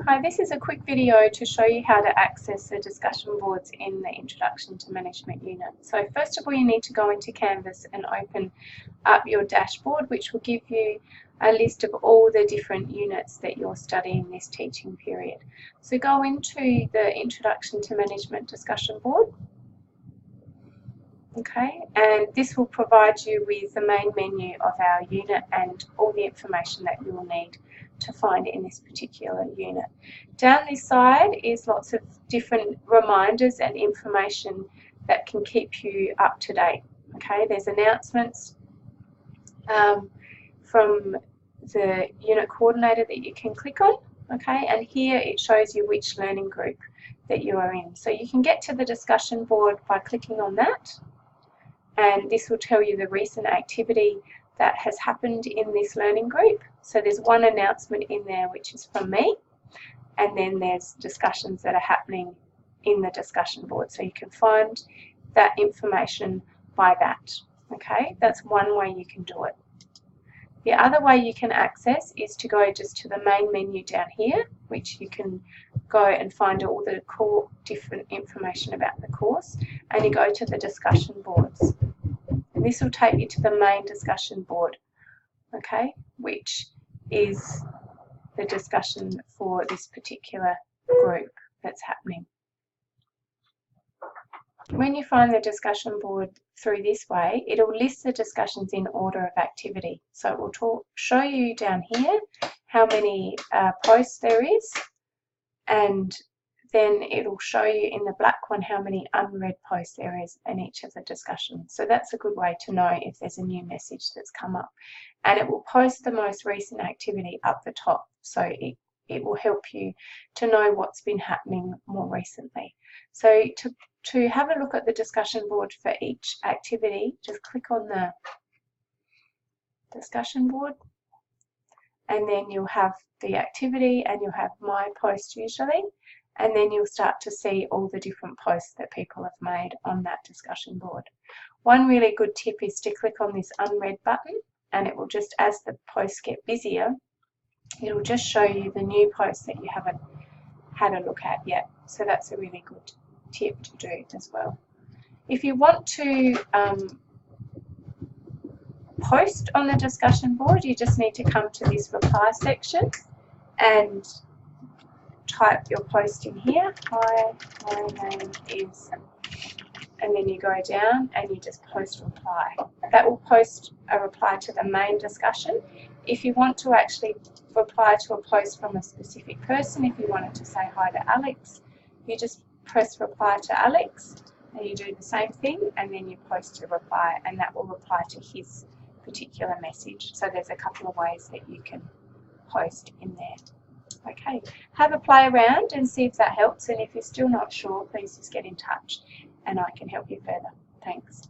Hi, this is a quick video to show you how to access the discussion boards in the Introduction to Management unit. So first of all, you need to go into Canvas and open up your dashboard, which will give you a list of all the different units that you're studying this teaching period. So go into the Introduction to Management discussion board. Okay, and this will provide you with the main menu of our unit and all the information that you will need to find in this particular unit. Down this side is lots of different reminders and information that can keep you up to date. Okay, there's announcements from the unit coordinator that you can click on. Okay, and here it shows you which learning group that you are in. So you can get to the discussion board by clicking on that, and this will tell you the recent activity that has happened in this learning group. So there's one announcement in there which is from me, and then there's discussions that are happening in the discussion board. So you can find that information by that. Okay, that's one way you can do it. The other way you can access is to go just to the main menu down here, which you can go and find all the cool different information about the course, and you go to the discussion boards. And this will take you to the main discussion board, okay, which is the discussion for this particular group that's happening. When you find the discussion board through this way, it'll list the discussions in order of activity. So it will show you down here how many posts there is, and then it'll show you in the black one how many unread posts there is in each of the discussions. So that's a good way to know if there's a new message that's come up. And it will post the most recent activity up the top, so it will help you to know what's been happening more recently. So to have a look at the discussion board for each activity, just click on the discussion board, and then you'll have the activity and you'll have my post usually, and then you'll start to see all the different posts that people have made on that discussion board. One really good tip is to click on this unread button, and it will just, as the posts get busier, it'll just show you the new posts that you haven't had a look at yet. So that's a really good tip to do as well. If you want to post on the discussion board, you just need to come to this reply section and type your post in here. Hi, my name is, and then you go down and you just post reply. That will post a reply to the main discussion. If you want to actually reply to a post from a specific person, if you wanted to say hi to Alex, you just press reply to Alex and you do the same thing, and then you post a reply, and that will reply to his particular message. So there's a couple of ways that you can post in there. Okay, have a play around and see if that helps, and if you're still not sure, please just get in touch and I can help you further. Thanks.